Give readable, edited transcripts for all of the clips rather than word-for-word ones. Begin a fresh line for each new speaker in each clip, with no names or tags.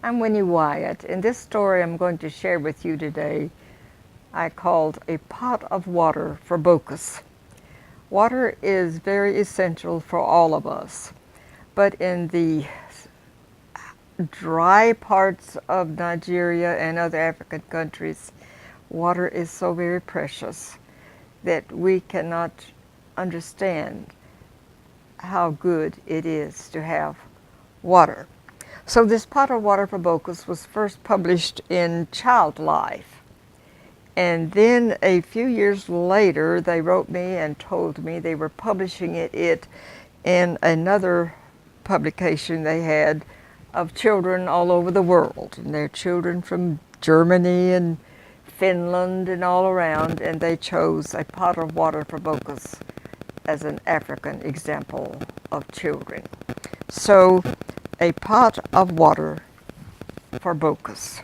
I'm Winnie Wyatt, and this story I'm going to share with you today I called A Pot of Water for Bokkas. Water is very essential for all of us, but in the dry parts of Nigeria and other African countries, water is so very precious that we cannot understand how good it is to have water. So this pot of water for Bokkas was first published in Child Life. And then a few years later, they wrote me and told me they were publishing it in another publication they had of children all over the world. And they're children from Germany and Finland and all around, and they chose A Pot of Water for Bokkas as an African example of children. So, A Pot of Water for Bokkas.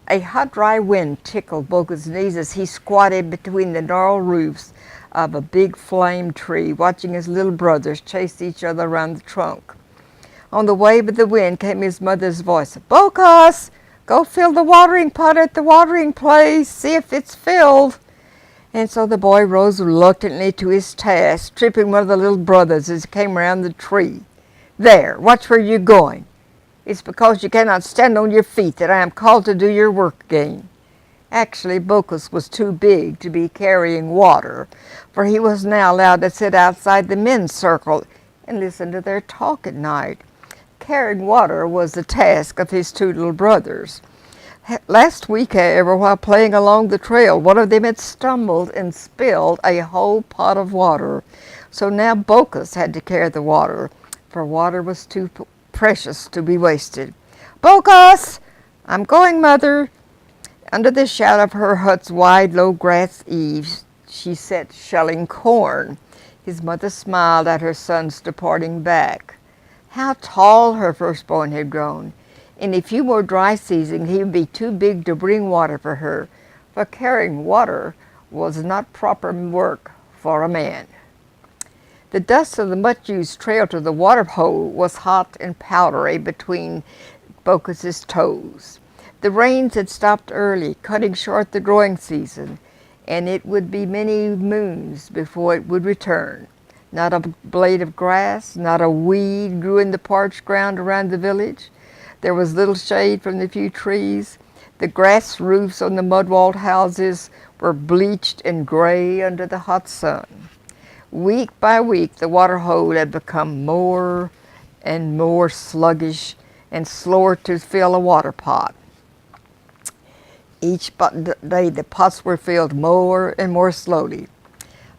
A hot, dry wind tickled Bokkas' knees as he squatted between the gnarled roofs of a big flame tree, watching his little brothers chase each other around the trunk. On the wave of the wind came his mother's voice. "Bokkas, go fill the watering pot at the watering place. See if it's filled." And so the boy rose reluctantly to his task, tripping one of the little brothers as he came around the tree. "There, watch where you're going. It's because you cannot stand on your feet that I am called to do your work again." Actually, Bokkas was too big to be carrying water, for he was now allowed to sit outside the men's circle and listen to their talk at night. Carrying water was the task of his two little brothers. Last week, however, while playing along the trail, one of them had stumbled and spilled a whole pot of water. So now Bokkas had to carry the water, for water was too precious to be wasted. "Bokkas! I'm going, Mother." Under the shadow of her hut's wide, low grass eaves, she sat shelling corn. His mother smiled at her son's departing back. How tall her firstborn had grown! In a few more dry seasons, he would be too big to bring water for her, for carrying water was not proper work for a man. The dust of the much-used trail to the water hole was hot and powdery between Bokkas' toes. The rains had stopped early, cutting short the growing season, and it would be many moons before it would return. Not a blade of grass, not a weed grew in the parched ground around the village. There was little shade from the few trees. The grass roofs on the mud-walled houses were bleached and gray under the hot sun. Week by week, the water hole had become more and more sluggish and slower to fill a water pot. Each day, the pots were filled more and more slowly.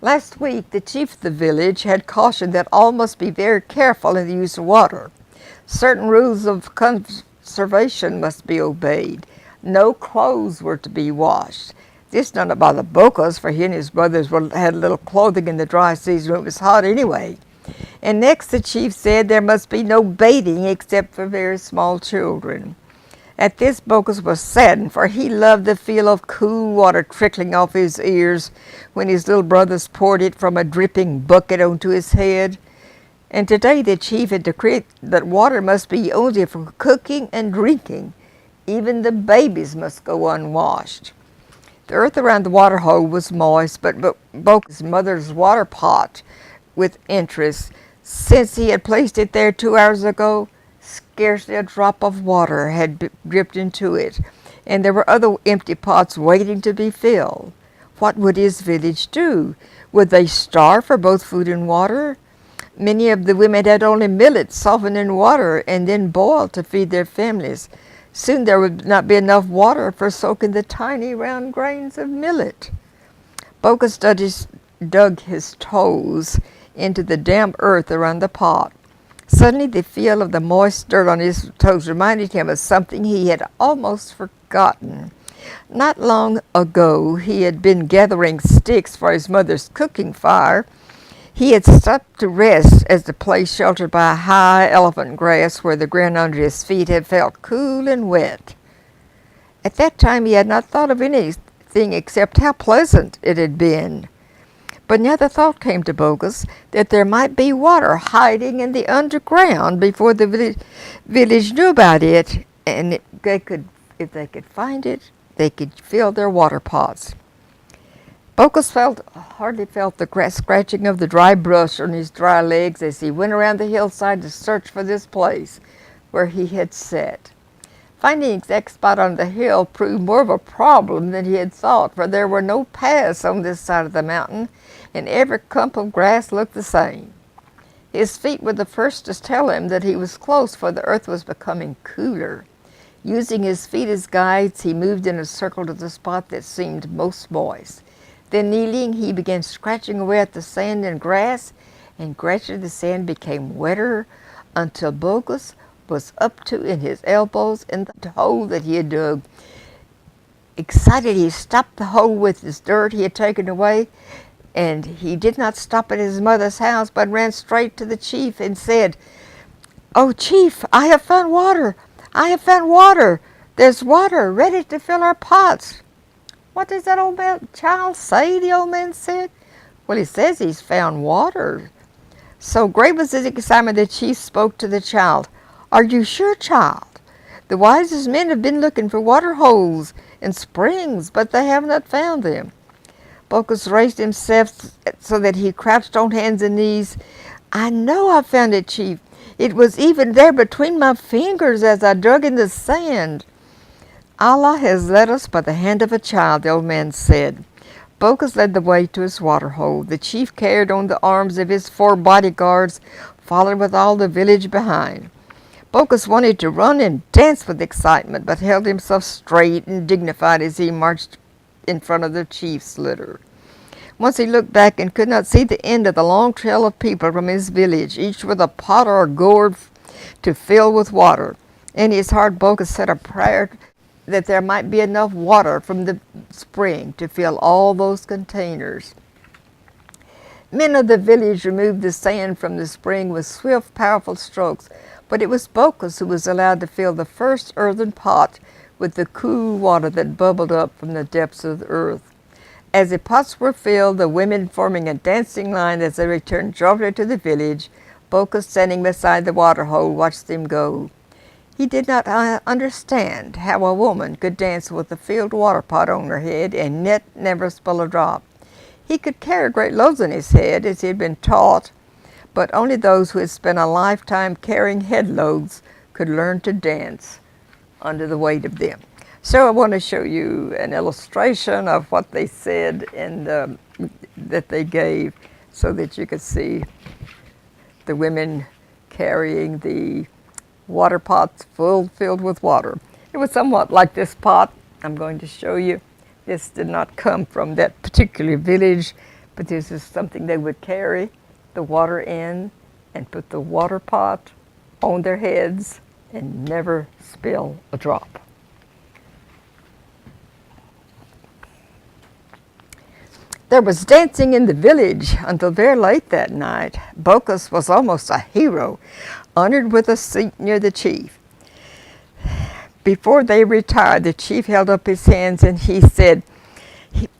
Last week, the chief of the village had cautioned that all must be very careful in the use of water. Certain rules of conservation must be obeyed. No clothes were to be washed. This done it by the Bokkas, for he and his brothers had little clothing in the dry season when it was hot anyway. And next the chief said there must be no bathing except for very small children. At this, Bokkas was saddened, for he loved the feel of cool water trickling off his ears when his little brothers poured it from a dripping bucket onto his head. And today the chief had decreed that water must be only for cooking and drinking. Even the babies must go unwashed. The earth around the water hole was moist, but Bokkas' mother's water pot with interest. Since he had placed it there 2 hours ago, scarcely a drop of water had dripped into it, and there were other empty pots waiting to be filled. What would his village do? Would they starve for both food and water? Many of the women had only millet softened in water and then boiled to feed their families. Soon there would not be enough water for soaking the tiny round grains of millet. Bokkas dug his toes into the damp earth around the pot. Suddenly the feel of the moist dirt on his toes reminded him of something he had almost forgotten. Not long ago he had been gathering sticks for his mother's cooking fire. He had stopped to rest as the place sheltered by a high elephant grass where the ground under his feet had felt cool and wet. At that time he had not thought of anything except how pleasant it had been. But now the thought came to Bokkas that there might be water hiding in the underground before the village knew about it, and if they could find it, they could fill their water pots. Bokkas hardly felt the scratching of the dry brush on his dry legs as he went around the hillside to search for this place where he had sat. Finding the exact spot on the hill proved more of a problem than he had thought, for there were no paths on this side of the mountain, and every clump of grass looked the same. His feet were the first to tell him that he was close, for the earth was becoming cooler. Using his feet as guides, he moved in a circle to the spot that seemed most moist. Then kneeling, he began scratching away at the sand and grass, and gradually the sand became wetter until Bokkas was up to in his elbows in the hole that he had dug. Excited, he stopped the hole with his dirt he had taken away, and he did not stop at his mother's house, but ran straight to the chief and said, "Oh, Chief, I have found water! I have found water! There's water ready to fill our pots." "What does that old child say?" the old man said. "Well, he says he's found water." So great was his excitement, the chief spoke to the child. "Are you sure, child? The wisest men have been looking for water holes and springs, but they have not found them." Bokkas raised himself so that he crouched on hands and knees. "I know I found it, Chief. It was even there between my fingers as I dug in the sand." "Allah has led us by the hand of a child," the old man said. Bokkas led the way to his water hole. The chief carried on the arms of his 4 bodyguards, followed with all the village behind. Bokkas wanted to run and dance with excitement, but held himself straight and dignified as he marched in front of the chief's litter. Once he looked back and could not see the end of the long trail of people from his village, each with a pot or a gourd to fill with water. In his heart, Bokkas said a prayer that there might be enough water from the spring to fill all those containers. Men of the village removed the sand from the spring with swift, powerful strokes, but it was Bokkas who was allowed to fill the first earthen pot with the cool water that bubbled up from the depths of the earth. As the pots were filled, the women forming a dancing line as they returned joyfully to the village, Bokkas, standing beside the water hole, watched them go. He did not understand how a woman could dance with a filled water pot on her head and yet never spill a drop. He could carry great loads on his head, as he had been taught, but only those who had spent a lifetime carrying head loads could learn to dance under the weight of them. So I want to show you an illustration of what they said and that they gave, so that you could see the women carrying the water pots filled with water. It was somewhat like this pot I'm going to show you. This did not come from that particular village, but this is something they would carry the water in and put the water pot on their heads and never spill a drop. There was dancing in the village until very late that night. Bokkas was almost a hero, honored with a seat near the chief. Before they retired, the chief held up his hands and he said,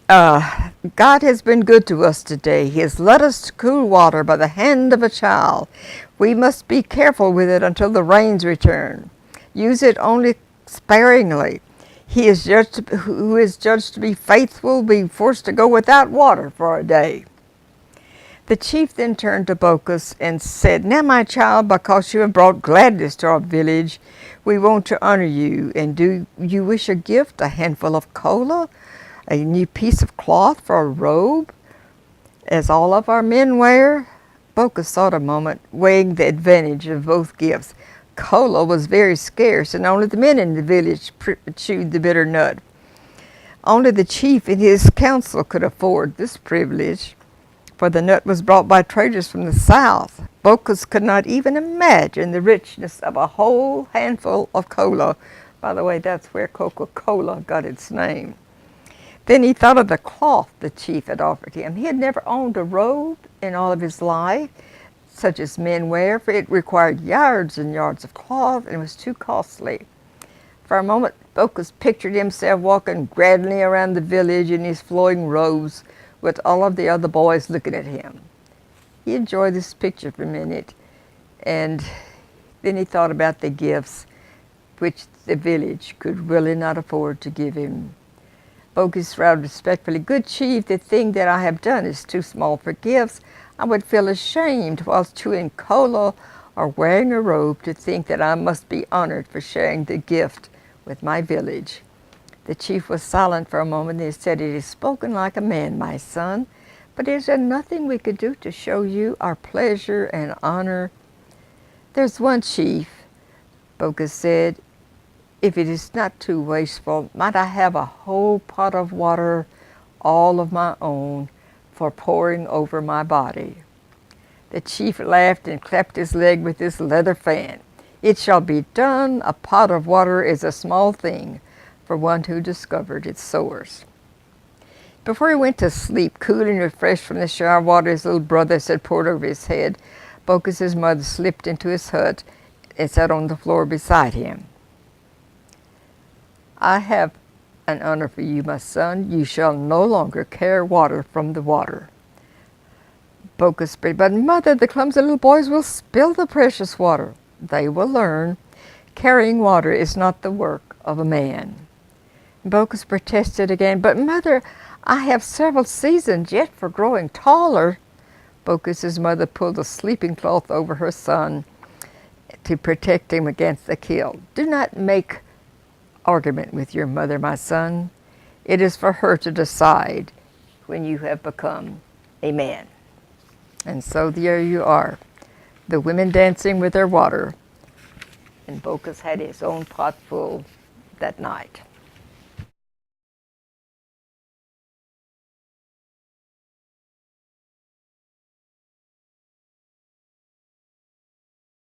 "God has been good to us today. He has led us to cool water by the hand of a child. We must be careful with it until the rains return. Use it only sparingly. Who is judged to be faithful will be forced to go without water for a day." The chief then turned to Bokkas and said, "Now, my child, because you have brought gladness to our village, we want to honor you. And do you wish a gift, a handful of cola, a new piece of cloth for a robe, as all of our men wear?" Bokkas thought a moment, weighing the advantage of both gifts. Cola was very scarce, and only the men in the village chewed the bitter nut. Only the chief and his council could afford this privilege, for the nut was brought by traders from the south. Bokkas could not even imagine the richness of a whole handful of cola. By the way, that's where Coca-Cola got its name. Then he thought of the cloth the chief had offered him. He had never owned a robe in all of his life, such as men wear, for it required yards and yards of cloth, and it was too costly. For a moment, Bokkas pictured himself walking grandly around the village in his flowing robes, with all of the other boys looking at him. He enjoyed this picture for a minute, and then he thought about the gifts which the village could really not afford to give him. Bokkas wrote respectfully, "Good chief, the thing that I have done is too small for gifts. I would feel ashamed whilst chewing cola or wearing a robe to think that I must be honored for sharing the gift with my village." The chief was silent for a moment, and he said, "It is spoken like a man, my son, but is there nothing we could do to show you our pleasure and honor?" "There's one, chief," Bokkas said. "If it is not too wasteful, might I have a whole pot of water, all of my own, for pouring over my body?" The chief laughed and clapped his leg with his leather fan. "It shall be done. A pot of water is a small thing for one who discovered its source." Before he went to sleep, cool and refreshed from the shower water his little brothers had poured over his head, Bokkas' mother slipped into his hut and sat on the floor beside him. "I have an honor for you, my son. You shall no longer carry water from the water." Bokkas prayed, "But mother, the clumsy little boys will spill the precious water." "They will learn. Carrying water is not the work of a man." Bokkas protested again, "But mother, I have several seasons yet for growing taller." Bokkas' mother pulled a sleeping cloth over her son to protect him against the chill. "Do not make argument with your mother, my son. It is for her to decide when you have become a man." And so there you are, the women dancing with their water, and Bokkas had his own pot full that night.